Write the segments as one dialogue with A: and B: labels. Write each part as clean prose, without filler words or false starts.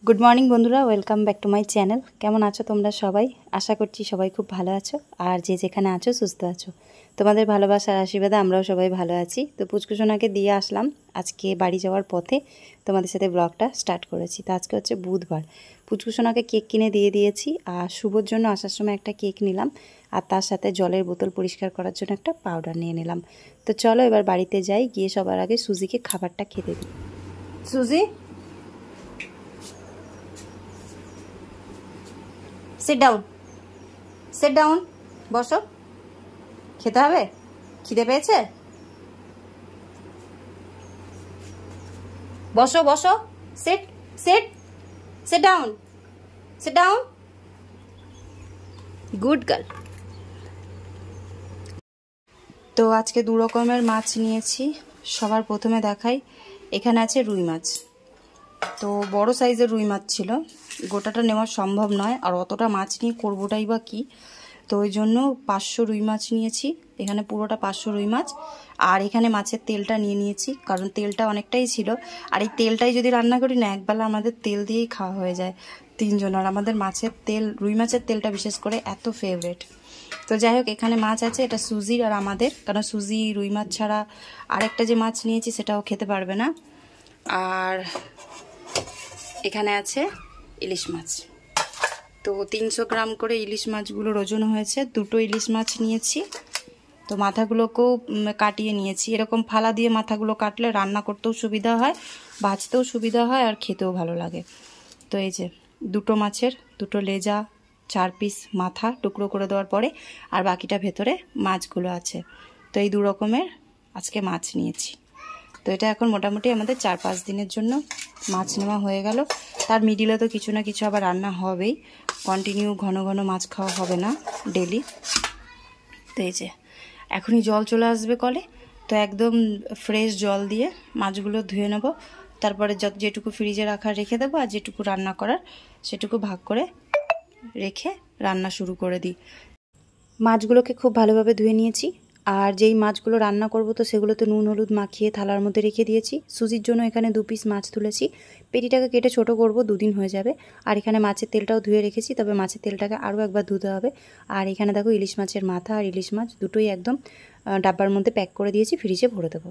A: Good morning বন্ধুরা, welcome back to my channel. কেমন আছো তোমরা সবাই? আশা করছি সবাই খুব ভালো আছো, আর যে যেখানে আছো সুস্থ আছো। তোমাদের ভালোবাসার আশীর্বাদে আমরাও সবাই ভালো আছি। তো পুচকুসোনাকে দিয়ে আসলাম, আজকে বাড়ি যাওয়ার পথে তোমাদের সাথে ব্লগটা স্টার্ট করেছি। তো আজকে হচ্ছে বুধবার। পুচকুসোনাকে কেক কিনে দিয়ে দিয়েছি, আর শুভর জন্য আসার সময় একটা কেক নিলাম, আর তার সাথে জলের বোতল পরিষ্কার করার জন্য একটা পাউডার নিয়ে নিলাম। তো চলো এবার বাড়িতে যাই, গিয়ে সবার আগে সুজিকে খাবারটা খেতে দিই। সুজি, সিট ডাউন, সিট ডাউন, বসো। খেতে হবে? খিদে পেয়েছে? বসো বসো, sit sit, sit down, sit down, good girl. তো আজকে দু রকমের মাছ নিয়েছি। সবার প্রথমে দেখাই, এখানে আছে রুই মাছ। তো বড় সাইজের রুই মাছ ছিল, গোটাটা নেওয়া সম্ভব নয়, আর অতটা মাছ নিয়ে করবোটাই বা কী। তো ওই জন্য 500 রুই মাছ নিয়েছি, এখানে পুরোটা 500 রুই মাছ। আর এখানে মাছের তেলটা নিয়ে নিয়েছি, কারণ তেলটা অনেকটাই ছিল, আর এই তেলটাই যদি রান্না করি না, একবেলা আমাদের তেল দিয়েই খাওয়া হয়ে যায় তিনজন। আর আমাদের মাছের তেল, রুই মাছের তেলটা বিশেষ করে এত ফেভারেট। তো যাই হোক, এখানে মাছ আছে, এটা সুজির আর আমাদের, কারণ সুজি রুই মাছ ছাড়া আরেকটা যে মাছ নিয়েছি সেটাও খেতে পারবে না। আর এখানে আছে ইলিশ মাছ। তো 300 গ্রাম করে ইলিশ মাছগুলোর ওজন হয়েছে। দুটো ইলিশ মাছ নিয়েছি। তো মাথাগুলোকেও কাটিয়ে নিয়েছি। এরকম ফালা দিয়ে মাথাগুলো কাটলে রান্না করতেও সুবিধা হয়, ভাজতেও সুবিধা হয়, আর খেতেও ভালো লাগে। তো এই যে দুটো মাছের দুটো লেজা, 4 পিস মাথা টুকরো করে দেওয়ার পরে, আর বাকিটা ভেতরে মাছগুলো আছে। তো এই দু রকমের আজকে মাছ নিয়েছি। তো এটা এখন মোটামুটি আমাদের 4-5 দিনের জন্য মাছ নেওয়া হয়ে গেল। তার মিডিলে তো কিছু না কিছু আবার রান্না হবেই, কন্টিনিউ ঘন ঘন মাছ খাওয়া হবে না ডেলি। তো এই যে এখনই জল চলে আসবে কলে, তো একদম ফ্রেশ জল দিয়ে মাছগুলো ধুয়ে নেব। তারপরে যেটুকু ফ্রিজে রাখার রেখে দেবো, আর যেটুকু রান্না করার সেটুকু ভাগ করে রেখে রান্না শুরু করে দিই। মাছগুলোকে খুব ভালোভাবে ধুয়ে নিয়েছি, আর যেই মাছগুলো রান্না করব তো সেগুলোতে নুন হলুদ মাখিয়ে থালার মধ্যে রেখে দিয়েছি। সুজির জন্য এখানে 2 পিস মাছ তুলেছি, পেটিটাকে কেটে ছোট করব, 2 দিন হয়ে যাবে। আর এখানে মাছের তেলটাও ধুয়ে রেখেছি, তবে মাছের তেলটাকে আরও একবার ধুতে হবে। আর এখানে দেখো ইলিশ মাছের মাথা আর ইলিশ মাছ দুটোই একদম ডাব্বার মধ্যে প্যাক করে দিয়েছি, ফ্রিজে ভরে দেবো।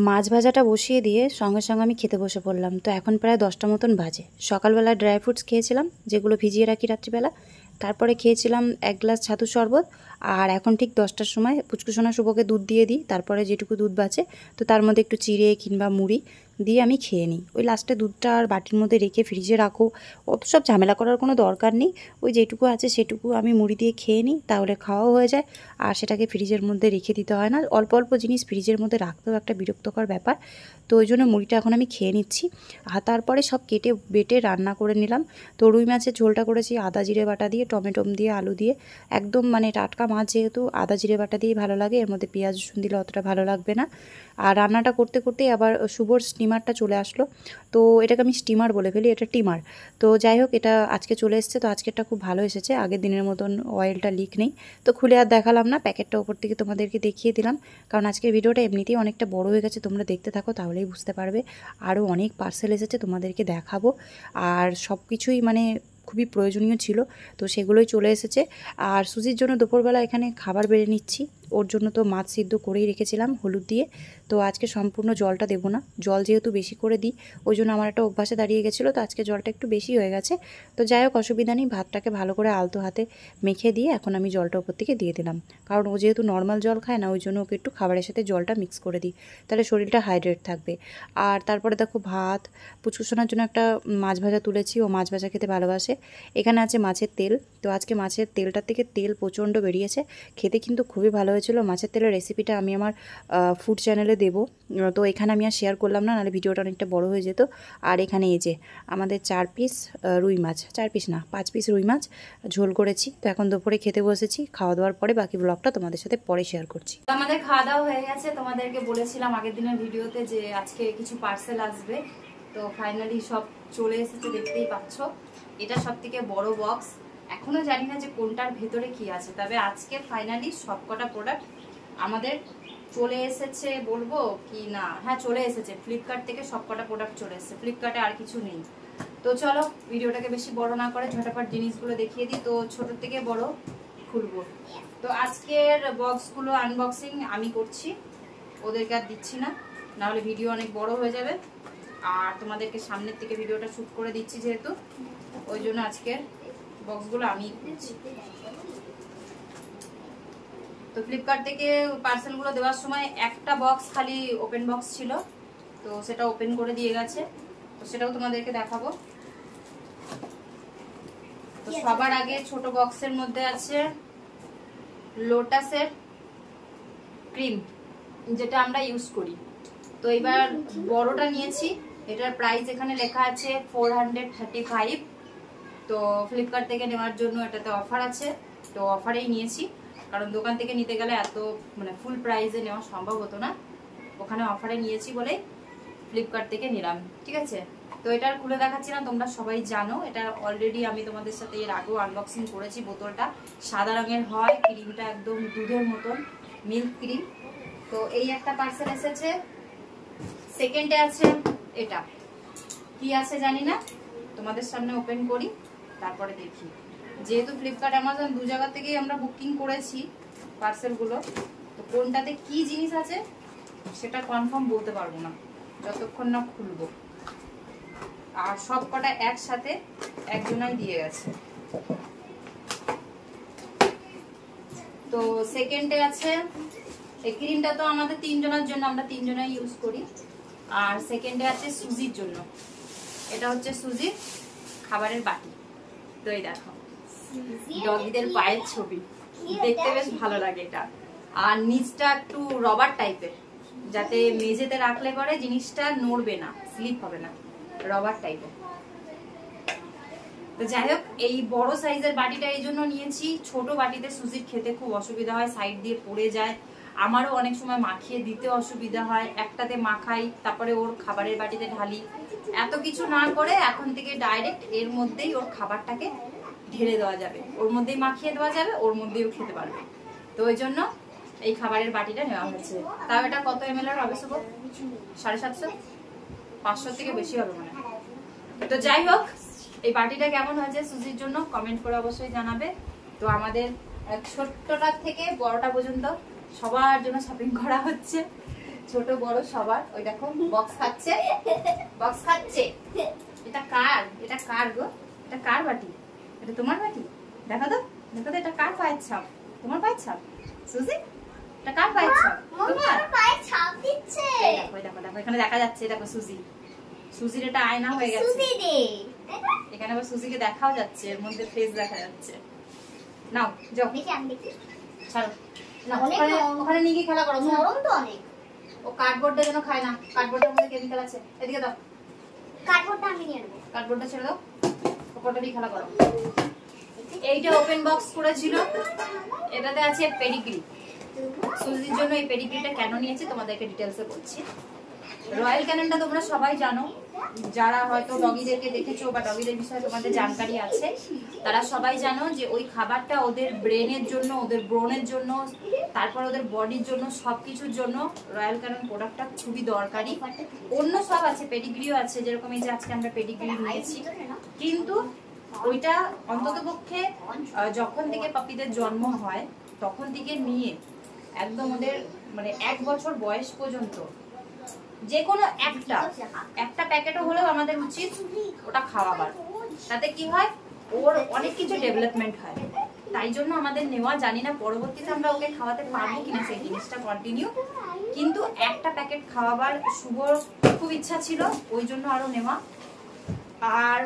A: মাছ ভাজাটা বসিয়ে দিয়ে সঙ্গে সঙ্গে আমি খেতে বসে পড়লাম। তো এখন প্রায় 10টা মতন বাজে। সকালবেলা ড্রাই ফ্রুটস খেয়েছিলাম, যেগুলো ভিজিয়ে রাখি রাত্রিবেলা। তারপরে খেয়েছিলাম 1 গ্লাস ছাতু শরবত। আর এখন ঠিক 10টার সময় পুচকুসোনা শুভকে দুধ দিয়ে দিই, তারপরে যেটুকু দুধ বাঁচে তো তার মধ্যে একটু চিড়ে কিংবা মুড়ি দিয়ে আমি খেয়ে নিই। ওই লাস্টে দুধটা আর বাটির মধ্যে রেখে ফ্রিজে রাখো, অত সব ঝামেলা করার কোনো দরকার নেই। ওই যেটুকু আছে সেটুকু আমি মুড়ি দিয়ে খেয়ে নিই, তাহলে খাওয়াও হয়ে যায়। আর সেটাকে ফ্রিজের মধ্যে রেখে দিতে হয় না। অল্প অল্প জিনিস ফ্রিজের মধ্যে রাখতেও একটা বিরক্তকর ব্যাপার। তো ওই জন্য মুড়িটা এখন আমি খেয়ে নিচ্ছি। আর তারপরে সব কেটে বেটে রান্না করে নিলাম। তো রুই মাছের ঝোলটা করেছি আদা জিরে বাটা দিয়ে, টমেটো দিয়ে, আলু দিয়ে, একদম মানে টাটকা মাছ যেহেতু আদা জিরে বাটা দিয়েই ভালো লাগে, এর মধ্যে পেঁয়াজ রসুন দিলে অতটা ভালো লাগবে না। আর রান্নাটা করতে করতেই আবার শুভর স্টিমারটা চলে আসলো। তো এটাকে আমি স্টিমার বলে ফেলি, এটা টিমার। তো যাই হোক, এটা আজকে চলে এসেছে। তো আজকেরটা খুব ভালো এসেছে, আগের দিনের মতন অয়েলটা লিক নেই। তো খুলে আর দেখালাম না, প্যাকেটটা ওপর থেকে তোমাদেরকে দেখিয়ে দিলাম, কারণ আজকের ভিডিওটা এমনিতেই অনেকটা বড় হয়ে গেছে। তোমরা দেখতে থাকো তাহলেই বুঝতে পারবে। আরও অনেক পার্সেল এসেছে, তোমাদেরকে দেখাবো। আর সব কিছুই মানে খুবই প্রয়োজনীয় ছিল, তো সেগুলোই চলে এসেছে। আর সুজির জন্য দুপুরবেলা এখানে খাবার বেড়ে নিচ্ছি। ওর জন্য তো মাছ সিদ্ধ করেই রেখেছিলাম হলুদ দিয়ে। তো আজকে সম্পূর্ণ জলটা দেবো না, জল যেহেতু বেশি করে দিই ওই জন্য আমার একটা অভ্যাসে দাঁড়িয়ে গেছিলো। তো আজকে জলটা একটু বেশি হয়ে গেছে। তো যাই হোক, অসুবিধা নেই। ভাতটাকে ভালো করে আলতো হাতে মেখে দিয়ে এখন আমি জলটা ওপর থেকে দিয়ে দিলাম, কারণ ও যেহেতু নর্মাল জল খায় না, ওই জন্য ওকে একটু খাবারের সাথে জলটা মিক্স করে দিই, তাহলে শরীরটা হাইড্রেট থাকবে। আর তারপরে দেখো ভাত, পুচকুসোনার জন্য একটা মাছ ভাজা তুলেছি, ও মাছ ভাজা খেতে ভালোবাসে। এখানে আছে মাছের তেল। তো আজকে মাছের তেলটার থেকে তেল প্রচণ্ড বেরিয়েছে, খেতে কিন্তু খুবই ভালো হয়েছিল। মাছের তেলের রেসিপিটা আমি আমার ফুড চ্যানেলে দেবো, তো এখানে আমি আর শেয়ার করলাম না, নাহলে ভিডিওটা অনেকটা বড় হয়ে যেত। আর এখানে এই যে আমাদের 4 পিস রুই মাছ, 4 পিস না 5 পিস রুই মাছ ঝোল করেছি। তো এখন দুপুরে খেতে বসেছি, খাওয়া দাওয়ার পরে বাকি ব্লগটা তোমাদের সাথে পরে শেয়ার করছি। আমাদের খাওয়া দাওয়া হয়ে গেছে, তোমাদেরকে বলেছিলাম আগের দিনের ভিডিওতে যে আজকে কিছু পার্সেল আসবে, তো ফাইনালি সব চলে এসেছে, দেখতেই পাচ্ছ। এটা সবথেকে বড় বক্স, এখনো জানি না যে কোনটার ভেতরে কি আছে, তবে আজকে ফাইনালি সবকটা প্রোডাক্ট আমাদের চলে এসেছে, বলবো কি না, হ্যাঁ চলে এসেছে। ফ্লিপকার্ট থেকে সবকটা প্রোডাক্ট চলে এসেছে, ফ্লিপকার্টে আর কিছু নেই। তো চলো ভিডিওটাকে বেশি বড় না করে ঝটাপট জিনিসগুলো দেখিয়ে দিই। তো ছোট থেকে বড় খুলবো। তো আজকের বক্সগুলো আনবক্সিং আমি করছি, ওদেরকে আর দিচ্ছি না, নাহলে ভিডিও অনেক বড় হয়ে যাবে। আর তোমাদেরকে সামনের থেকে ভিডিওটা শুট করে দিচ্ছি যেহেতু, ওই জন্য আজকের বক্সগুলো আমি করছি। তো ফ্লিপকার্ট থেকে পার্সেলগুলো দেওয়ার সময় একটা বক্স খালি ওপেন বক্স ছিল, তো সেটা ওপেন করে দিয়ে গেছে, তো সেটাও তোমাদেরকে দেখাবো। তো সবার আগে ছোট বক্সের মধ্যে আছে লোটাসের ক্রিম, যেটা আমরা ইউজ করি। তো এবার বড়টা নিয়েছি, এটার প্রাইস এখানে লেখা আছে 435। তো ফ্লিপকার্ট থেকে নেওয়ার জন্য এটাতে অফার আছে, তো অফারেই নিয়েছি, কারণ দোকান থেকে নিতে গেলে এত মানে ফুল প্রাইসে নেওয়া সম্ভব হতো না, ওখানে অফারে নিয়েছি বলে ফ্লিপকার্ট থেকে নিলাম, ঠিক আছে। তো এটা খুলে দেখাচ্ছি না, তোমরা সবাই জানো, এটা অলরেডি আমি তোমাদের সাথে এর আগেও আনবক্সিং করেছি। বোতলটা সাদা রঙের হয়, ক্রিমটা একদম দুধের মতন, মিল্ক ক্রিম। তো এই একটা পার্সেল এসেছে। সেকেন্ডে আছে এটা, কি আছে জানি না, তোমাদের সামনে ওপেন করি তারপরে দেখি। যেহেতু ফ্লিপকার্ট অ্যামাজন দু জায়গা থেকেই আমরা বুকিং করেছি পার্সেলগুলো, তো কোনটাতে কি জিনিস আছে সেটা কনফার্ম বলতে পারবো না যতক্ষণ না খুলবো। আর সব কটা একসাথে একজনাই দিয়ে গেছে। তো সেকেন্ডে আছে এই ক্রিমটা, তো আমাদের 3 জনের জন্য, আমরা 3 জনাই ইউজ করি। আর সেকেন্ডে আছে সুজির জন্য, এটা হচ্ছে সুজির খাবারের বাটি। তো এই দেখো ডগিদের পায়ের ছবি, দেখতে বেশ ভালো লাগে এটা। আর নিচটা একটু রবার টাইপের, যাতে মেঝেতে রাখলে পরে জিনিসটা নড়বে না, স্লিপ হবে না, রবার টাইপের। তো যাই হোক, এই বড় সাইজের বাটিটা এই জন্য নিয়েছি, ছোট বাটিতে সুজির খেতে খুব অসুবিধা হয়, সাইড দিয়ে পড়ে যায়, আমারও অনেক সময় মাখিয়ে দিতে অসুবিধা হয়। একটাতে মাখাই, তারপরে ওর খাবারের বাটিতে ঢালি, এত কিছু না করে এখন থেকে ডাইরেক্ট এর মধ্যেই ওর খাবারটাকে ঢেলে দেওয়া যাবে, ওর মধ্যেই মাখিয়ে দেওয়া যাবে, ওর মধ্যেও খেতে পারবে। তো ওই জন্য এই খাবারের বাটিটা নেওয়া হয়েছে। তাও এটা কত ml হবে শুভ? 750, 500 থেকে বেশি হবে মানে। তো যাই হোক, এই বাটিটা কেমন হয়েছে সুজির জন্য কমেন্ট করে অবশ্যই জানাবে। তো আমাদের ছোট্টটার থেকে বড়টা পর্যন্ত সবার জন্য শপিং করা হচ্ছে, ছোট বড় সবার। ওই দেখো বক্স খাচ্ছে, বক্স খাচ্ছে। এটা কার? এটা কার গো? এটা কার বাটি? এটা তোমার বাটি? দেখো তো, দেখো তো, এটা কার পায়ের ছাপ? তোমার পায়ের ছাপ সুজি? এটা কার পায়ের ছাপ? তোমার পায়ের ছাপ দিচ্ছে। দেখো দেখো দেখো, এখানে দেখা যাচ্ছে, দেখো সুজি, সুজির এটা আয়না হয়ে গেছে। সুজি দে, এখানে আবার সুজিকে দেখাও যাচ্ছে, এর মধ্যে ফেস দেখা যাচ্ছে। নাও যাও, দেখি আমি দেখি, ছাড়ো না, ওখানে নিয়ে গিয়ে খেলা করো, নরম তো অনেক। ও কার্ডবোর্ডটা যেন খায় না, কার্ডবোর্ডের মধ্যে কেমিক্যাল আছে। এদিকে দাও, কার্ডবোর্ডটা আমি নিয়ে নেব, কার্ডবোর্ডটা ছেড়ে দাও, ওপরটা দিয়ে খেলা করো। এইটা ওপেন বক্স করেছিল, এটাতে আছে পেডিগ্রি। সুজির জন্য এই পেডিগ্রিটা কেন নিয়েছি তোমাদেরকে ডিটেলসে বলছি। রয়্যাল ক্যানেনটা তোমরা সবাই জানো, যারা হয়তো ডগিদেরকে দেখেছো বা ডগিদের বিষয়ে তোমাদের জানকারি আছে, তারা সবাই জানো যে ওই খাবারটা ওদের ব্রেনের জন্য, ওদের ব্রোনের জন্য, তারপর ওদের বডির জন্য, সবকিছুর জন্য রয়্যাল ক্যানন প্রোডাক্টটা খুবই দরকারি। অন্য সব আছে, পেডিগ্রিও আছে, যেরকম এই যে আজকে আমরা পেডিগ্রি নিয়েছি, কিন্তু ওইটা অন্ততপক্ষে যখন থেকে পাপিদের জন্ম হয় তখন থেকে নিয়ে একদম ওদের মানে 1 বছর বয়স পর্যন্ত যে কোনো একটা প্যাকেটও হলেও আমাদের উচিত ওটা খাওয়াবার। তাতে কি হয়, ওর অনেক কিছু ডেভেলপমেন্ট হয়। তাই জন্য আমাদের নেওয়া, জানি না পরবর্তীতে আমরা ওকে খাওয়াতে পারবো কিনা সেই জিনিসটা কন্টিনিউ, কিন্তু একটা প্যাকেট খাওয়াবার শুভর খুব ইচ্ছা ছিল, ওই জন্য আরো নেওয়া। আর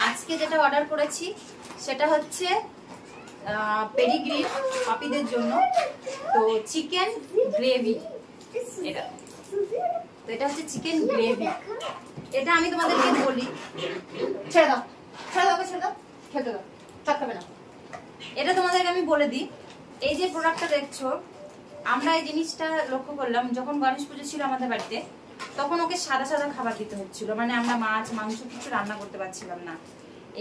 A: আজকে যেটা অর্ডার করেছি সেটা হচ্ছে পেডিগ্রি পাপিদের জন্য। তো চিকেন গ্রেভি, এটা তো এটা হচ্ছে চিকেন গ্রেভি। এটা আমি তোমাদেরকে বলি, ছেড়ে দাও ছেড়ে দাও ছেড়ে দাও, খেতে দাও, চটকাবে না। এটা তোমাদেরকে আমি বলে দিই, এই যে প্রোডাক্টটা দেখছো, আমরা এই জিনিসটা লক্ষ্য করলাম যখন গণেশ পুজো ছিল আমাদের বাড়িতে, তখন ওকে সাদা সাদা খাবার দিতে হচ্ছিল, মানে আমরা মাছ মাংস কিছু রান্না করতে পারছিলাম না।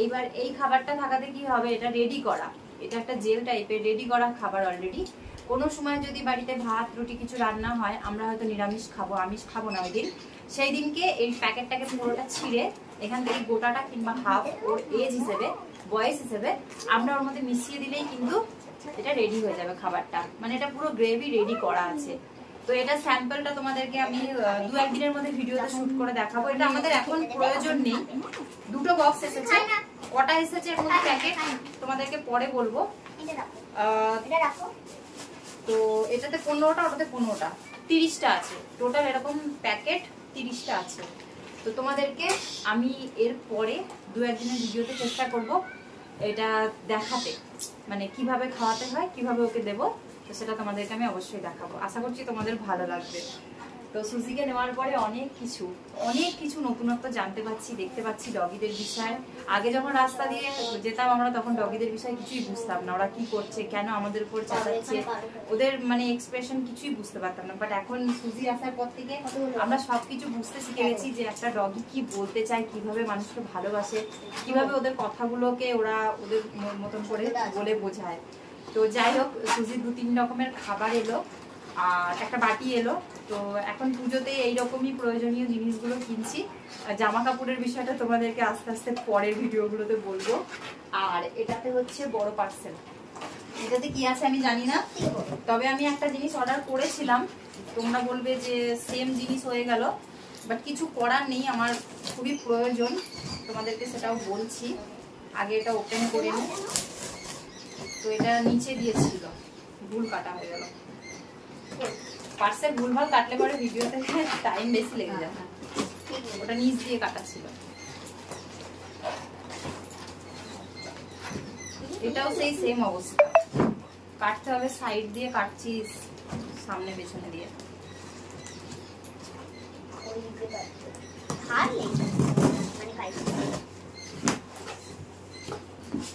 A: এইবার এই খাবারটা থাকাতে কি হবে, এটা রেডি করা, এটা একটা জেল টাইপের রেডি করা খাবার অলরেডি। কোনো সময় যদি বাড়িতে ভাত রুটি কিছু রান্না হয়, আমরা হয়তো নিরামিষ খাবো, আমিষ খাবো না ওই দিন, সেই দিনকে এই প্যাকেটটাকে পুরোটা ছিঁড়ে এখান থেকে গোটাটা কিংবা হাফ ওর এজ হিসেবে, বয়স হিসেবে আমরা ওর মধ্যে মিশিয়ে দিলেই কিন্তু এটা রেডি হয়ে যাবে খাবারটা। মানে এটা পুরো গ্রেভি রেডি করা আছে। তো এটা স্যাম্পলটা তোমাদেরকে আমি 2-1 দিনের মধ্যে ভিডিওতে শুট করে দেখাবো। এটা আমাদের এখন প্রয়োজন নেই। দুটো বক্স এসেছে, কটা এসেছে এর মধ্যে প্যাকেট তোমাদেরকে পরে বলবো। তো এটাতে 15টা, ওটাতে 15টা, 30টা আছে টোটাল, এরকম প্যাকেট 30টা আছে। তো তোমাদেরকে আমি এর পরে 2-1 দিনের ভিডিওতে চেষ্টা করব এটা দেখাতে, মানে কিভাবে খাওয়াতে হয়, কিভাবে ওকে দেবো, তো সেটা তোমাদেরকে আমি অবশ্যই দেখাবো। আশা করছি তোমাদের ভালো লাগবে। তো সুজিকে নেওয়ার পরে অনেক কিছু নতুনত্ব জানতে পারছি, দেখতে পাচ্ছি ডগিদের বিষয়ে। আগে যখন রাস্তা দিয়ে যেতাম আমরা, তখন ডগিদের বিষয়ে কিছুই বুঝতাম না, ওরা কি করছে, কেন আমাদের উপর চালাচ্ছে, ওদের মানে এক্সপ্রেশন কিছুই বুঝতে পারতাম না। বাট এখন সুজি আসার পর থেকে আমরা সবকিছু বুঝতে শিখে গেছি, যে একটা ডগি কি বলতে চায়, কিভাবে মানুষকে ভালোবাসে, কিভাবে ওদের কথাগুলোকে ওরা ওদের মতন করে বলে বোঝায়। তো যাই হোক, সুজি 2-3 রকমের খাবার এলো আর একটা বাটি এলো। তো এখন পুজোতে এইরকমই প্রয়োজনীয় জিনিসগুলো কিনছি। জামা কাপড়ের বিষয়টা তোমাদেরকে আস্তে আস্তে পরের ভিডিওগুলোতে বলবো। আর এটাতে হচ্ছে বড় পার্সেল, এটাতে কি আছে আমি জানি না, তবে আমি একটা জিনিস অর্ডার করেছিলাম, তোমরা বলবে যে সেম জিনিস হয়ে গেল, বাট কিছু করার নেই, আমার খুবই প্রয়োজন, তোমাদেরকে সেটাও বলছি। আগে এটা ওপেন করে নিই। তো এটা নিচে দিয়েছিল, ভুল কাটা হয়ে গেল। পার্সেল ভুলভাল কাটলে পরে ভিডিওতে টাইম বেশি লেগে যায়, ওটা নিচ দিয়ে কাটা ছিল। এটাও সেই সেম অবস্থা, কাটতে হবে সাইড দিয়ে, কাটছি সামনে পেছনে দিয়ে।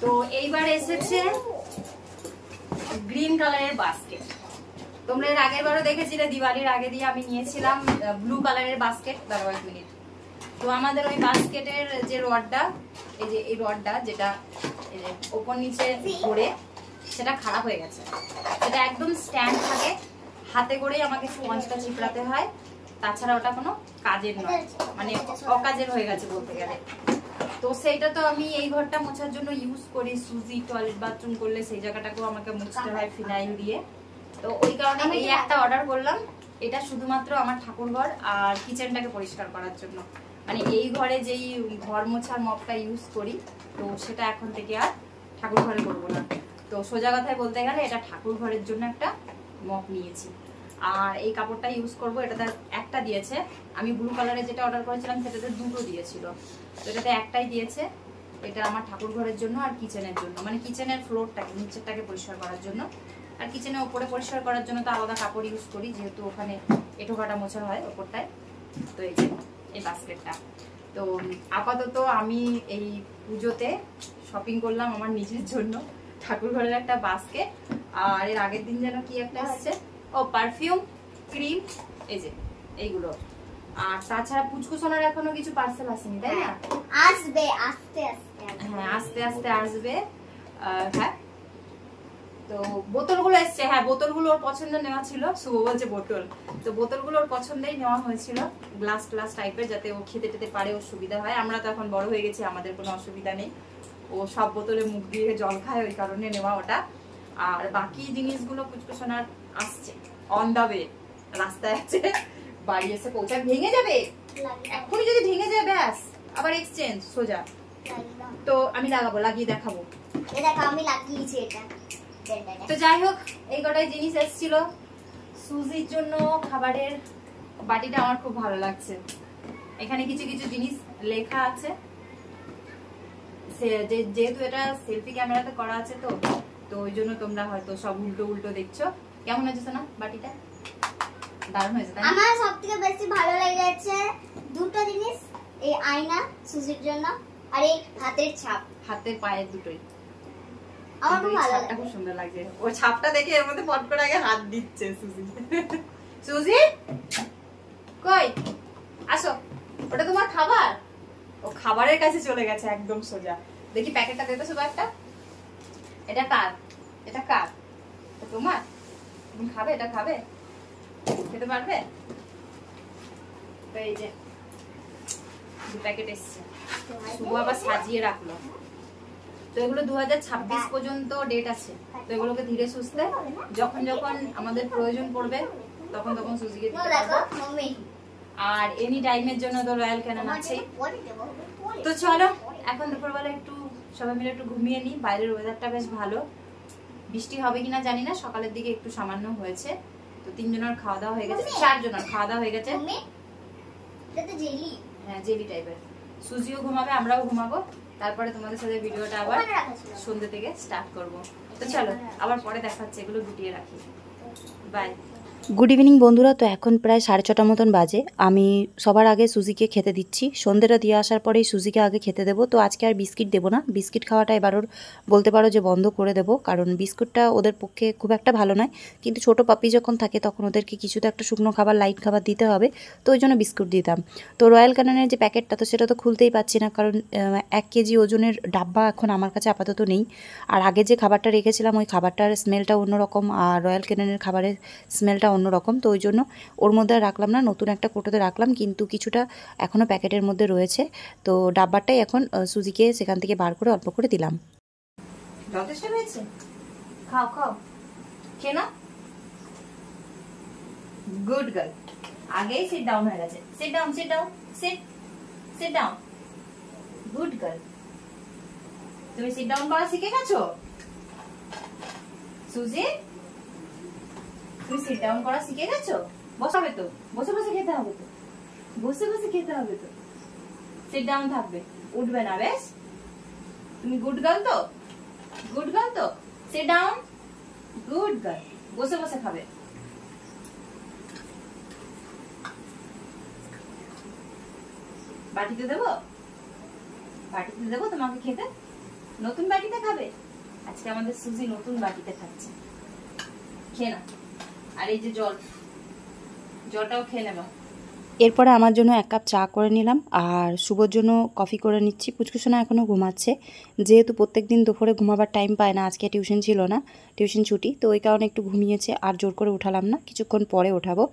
A: তো এইবার এসেছে গ্রিন কালারের বাস্কেট। তোমরা এর আগের বারও দেখেছিলে, দিওয়ালির আগে দিয়ে আমি নিয়েছিলাম ব্লু কালারের বাস্কেট। দাঁড়াও 1 মিনিট। তো আমাদের ওই বাস্কেটের যে রডটা, এই যে এই রডটা যেটা ওপর নিচে ঘুরে, সেটা খারাপ হয়ে গেছে। সেটা একদম স্ট্যান্ড থাকে, হাতে করেই আমাকে স্পঞ্জটা চিপড়াতে হয়, তাছাড়া ওটা কোনো কাজের নয়, মানে অকাজের হয়ে গেছে বলতে গেলে। তো সেইটা তো আমি এই ঘরটা মোছার জন্য ইউজ করি, সুজি টয়লেট বাথরুম করলে সেই জায়গাটাকেও আমাকে মুছতে হয় ফিনাইল দিয়ে। তো ওই কারণে এই একটা অর্ডার করলাম। এটা শুধুমাত্র আমার ঠাকুরঘর আর কিচেনটাকে পরিষ্কার করার জন্য, মানে এই ঘরে যেই ঘর মোছার মপটা ইউজ করি, তো সেটা এখন থেকে আর ঠাকুর ঘরে করবো না। তো সোজা কথায় বলতে গেলে এটা ঠাকুর ঘরের জন্য একটা মপ নিয়েছি। আর এই কাপড়টা ইউজ করবো, এটাতে একটা দিয়েছে, আমি ব্লু কালারের যেটা অর্ডার করেছিলাম সেটাতে 2টো দিয়েছিল, তো এটাতে একটাই দিয়েছে। এটা আমার ঠাকুর ঘরের জন্য আর কিচেনের জন্য, মানে কিচেনের ফ্লোরটাকে নিচেরটাকে পরিষ্কার করার জন্য, আর কিচেনের ওপরে পরিষ্কার করার জন্য তো আলাদা কাপড় ইউজ করি, যেহেতু ওখানে এঁটো কাটা মোছা হয় ওপরটায়। তো এই যে এই বাস্কেটটা, তো আপাতত আমি এই পুজোতে শপিং করলাম আমার নিজের জন্য ঠাকুর ঘরের একটা বাস্কেট, আর এর আগের দিন যেন কি একটা আসছে, ও পারফিউম, ক্রিম, এই যে এইগুলো। আর তাছাড়া পুচকুসোনার এখনো কিছু পার্সেল আসেনি, তাই না?
B: আসবে আস্তে আস্তে।
A: হ্যাঁ, আস্তে আস্তে আসবে। হ্যাঁ, তো বোতলগুলো এসছে। হ্যাঁ, বোতলগুলো ওর পছন্দ নেওয়া ছিল, শুভ বলছে বোতল, তো বোতলগুলো ওর পছন্দেই নেওয়া হয়েছিল, গ্লাস গ্লাস টাইপের, যাতে ও খেতে টেতে পারে, ওর সুবিধা হয়। আমরা তো এখন বড় হয়ে গেছি, আমাদের কোনো অসুবিধা নেই, ও সব বোতলে মুখ দিয়ে জল খায়, ওই কারণে নেওয়া ওটা। আর বাকি জিনিসগুলো পুচকুসোনার আসছে, অন দা ওয়ে, রাস্তায় আছে, বাড়ি এসে পৌঁছায়। ভেঙে যাবে এখনই, যদি ভেঙে যায় ব্যাস আবার এক্সচেঞ্জ সোজা। তো আমি লাগাবো, লাগিয়ে দেখাবো।
B: আমি লাগিয়েছি এটা।
A: তো যাই হোক, এই কটাই জিনিস এসেছিল সুজির জন্য। খাবারের বাটিটা আমার খুব ভালো লাগছে, এখানে কিছু কিছু জিনিস লেখা আছে, যেহেতু এটা সেলফি ক্যামেরাতে করা আছে, তো তো ওই জন্য তোমরা হয়তো সব উল্টো উল্টো দেখছো। কেমন হয়েছে সোনা বাটিটা? দারুণ হয়েছে তাই না?
B: আমার সবথেকে বেশি ভালো লেগেছে দুটো জিনিস, এই আয়না সুজির জন্য আর এই হাতের ছাপ,
A: হাতের পায়ের দুটোই।
B: আমার খুব ভালো
A: ছাপটা
B: লাগে।
A: খুব সুন্দর লাগছে। ওই ছাপটা দেখে এর মধ্যে পট করে আগে হাত দিচ্ছে সুজি। সুজি কই আসো, ওটা তোমার খাবার? ও খাবারের কাছে চলে গেছে একদম সোজা। দেখি প্যাকেটটা দে তো শুধু একটা। এটা কার? এটা কার? এটা তোমার? তুমি খাবে? এটা খাবে? খেতে পারবে? তো এই যে দু প্যাকেট এসছে, শুভ আবার সাজিয়ে রাখলো। তো এগুলো 2026 পর্যন্ত ডেট আছে। তো এগুলোকে ধীরে সুস্থে যখন যখন আমাদের প্রয়োজন পড়বে তখন তখন সুজিকে দিতে
B: দেখো
A: পারবো।
B: মাম্মি,
A: আর এনি টাইমের জন্য তো রয়্যাল ক্যানন আছে।
B: পরে দেবো, পরে।
A: তো চলো এখন দুপুরবেলা একটু সবাই মিলে একটু ঘুমিয়ে নিই। বাইরের ওয়েদারটা বেশ ভালো, বৃষ্টি হবে কিনা জানি না, সকালের দিকে একটু সামান্য হয়েছে। তো 3 জনের খাওয়া দাওয়া হয়ে গেছে, 4 জনের খাওয়া দাওয়া হয়ে গেছে।
B: মাম্মি, এটা তো জেলি।
A: হ্যাঁ জেলি টাইপের। সুজিও ঘুমাবে, আমরাও ঘুমাবো। তারপরে তোমাদের সাথে ভিডিওটা আবার
B: ওখানে রাখা ছিল।
A: সন্ধ্যে থেকে স্টার্ট করব। তো চলো আবার পরে দেখাচ্ছে, এগুলো গুটিয়ে রাখি। বাই। গুড ইভিনিং বন্ধুরা। তো এখন প্রায় 6:30 মতন বাজে। আমি সবার আগে সুজিকে খেতে দিচ্ছি। সন্ধ্যেটা দিয়ে আসার পরেই সুজিকে আগে খেতে দেবো। তো আজকে আর বিস্কিট দেবো না, বিস্কিট খাওয়াটা এবার ওর বলতে পারো যে বন্ধ করে দেবো, কারণ বিস্কুটটা ওদের পক্ষে খুব একটা ভালো নয়। কিন্তু ছোট পাপি যখন থাকে তখন ওদেরকে কিছু তো একটা শুকনো খাবার, লাইট খাবার দিতে হবে। তো ওই জন্য বিস্কুট দিতাম। তো রয়্যাল ক্যাননের যে প্যাকেটটা, তো সেটা তো খুলতেই পাচ্ছি না, কারণ 1 কেজি ওজনের ডাব্বা এখন আমার কাছে আপাতত নেই। আর আগে যে খাবারটা রেখেছিলাম ওই খাবারটার স্মেলটা অন্যরকম, আর রয়্যাল ক্যাননের খাবারের স্মেলটা অন্যরকম। তো ওই জন্য ওর মধ্যে আর রাখলাম না, নতুন একটা কোটোতে রাখলাম। কিন্তু কিছুটা এখনও প্যাকেটের মধ্যে রয়েছে। তো ডাব্বাটাই এখন সুজিকে সেখান থেকে বার করে অল্প করে দিলাম। যথেষ্ট হয়েছে, খাও খাও, খেয়ে নাও। Good girl. আগেই সিট ডাউন হয়ে গেছে। Sit down, sit down, sit sit down. Good girl. তুমি সিট ডাউন করা শিখে গেছো সুজি? তুমি সিট ডাউন করা শিখে গেছো? বসাবে তো, বসে বসে খেতে হবে তো, বসে বসে খেতে হবে তো। সিট ডাউন থাকবে, উঠবে না। বেশ, তুমি গুড গার্ল তো, গুড গার্ল তো। Seat down, good girl. বসে বসে খাবে। বাটিতে দেবো, বাটিতে দেবো তোমাকে খেতে। নতুন বাটিতে খাবে? আজকে আমাদের সুজি নতুন বাটিতে খাচ্ছে। খেয়ে না। আর এই যে জল, জলটাও খেয়ে নেবা। এরপরে আমার জন্য 1 কাপ চা করে নিলাম, আর শুভর জন্য কফি করে নিচ্ছি। পুচকুসোনা এখনও ঘুমাচ্ছে, যেহেতু প্রত্যেকদিন দুপুরে ঘুমাবার টাইম পায় না। আজকে টিউশন ছিল না, টিউশন ছুটি, তো ওই কারণে একটু ঘুমিয়েছে। আর জোর করে উঠালাম না, কিছুক্ষণ পরে ওঠাবো।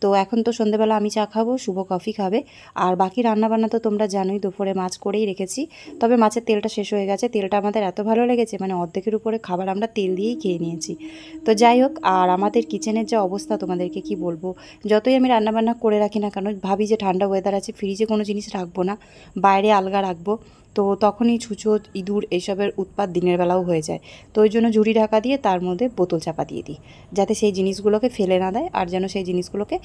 A: তো এখন তো সন্ধ্যেবেলা আমি চা খাবো, শুভ কফি খাবে। আর বাকি রান্নাবান্না তো তোমরা জানোই, দুপুরে মাছ করেই রেখেছি। তবে মাছের তেলটা শেষ হয়ে গেছে। তেলটা আমাদের এত ভালো লেগেছে, মানে অর্ধেকের উপরে খাবার আমরা তেল দিয়েই খেয়ে নিয়েছি। তো যাই হোক, আর আমাদের কিচেনের যা অবস্থা তোমাদেরকে কি বলবো। যতই আমি রান্নাবান্না করে রাখি না কেন, ভাবি যে ঠান্ডা ওয়েদার আছে, ফ্রিজে কোনো জিনিস রাখবো না, বাইরে আলগা রাখবো। তো তখনই ছুঁচো, ইঁদুর এসবের উৎপাত দিনের বেলাও হয়ে যায়। তো ওই জন্য ঝুড়ি ঢাকা দিয়ে তার মধ্যে বোতল চাপা দিয়ে দিই, যাতে সেই জিনিসগুলোকে ফেলে না দেয়, আর যেন সেই জিনিসগুলোকে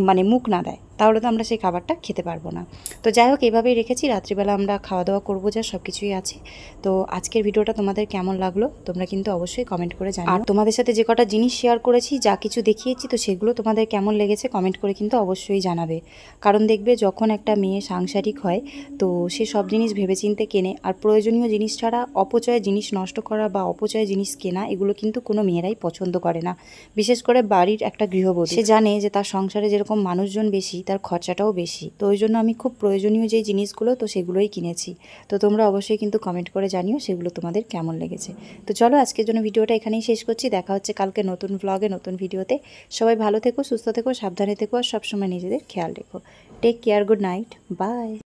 A: মানে মুখ না দেয়, তাহলে তো আমরা সেই খাবারটা খেতে পারবো না। তো যাই হোক, এইভাবেই রেখেছি। রাত্রিবেলা আমরা খাওয়া দাওয়া করবো, যা সব কিছুই আছে। তো আজকের ভিডিওটা তোমাদের কেমন লাগলো তোমরা কিন্তু অবশ্যই কমেন্ট করে জানিও। আর তোমাদের সাথে যে কটা জিনিস শেয়ার করেছি, যা কিছু দেখিয়েছি, তো সেগুলো তোমাদের কেমন লেগেছে কমেন্ট করে কিন্তু অবশ্যই জানাবে। কারণ দেখবে, যখন একটা মেয়ে সাংসারিক হয়, তো সে সব জিনিস ভেবেচিন্তে কেনে। আর প্রয়োজনীয় জিনিস ছাড়া অপচয় জিনিস নষ্ট করা বা অপচয় জিনিস কেনা, এগুলো কিন্তু কোনো মেয়েরাই পছন্দ করে না। বিশেষ করে বাড়ির একটা গৃহবধূ, সে জানে যে তার সংসারে যেরকম মানুষজন বেশি, তার খরচাটাও বেশি। তো ওই জন্য আমি খুব প্রয়োজনীয় যে জিনিসগুলো, তো সেগুলোই কিনেছি। তো তোমরা অবশ্যই কিন্তু কমেন্ট করে জানিও সেগুলো তোমাদের কেমন লেগেছে। তো চলো আজকের জন্য ভিডিওটা এখানেই শেষ করছি। দেখা হচ্ছে কালকে নতুন ব্লগে, নতুন ভিডিওতে। সবাই ভালো থেকো, সুস্থ থেকো, সাবধানে থেকো, আর সবসময় নিজেদের খেয়াল রেখো। Take care, good night, by.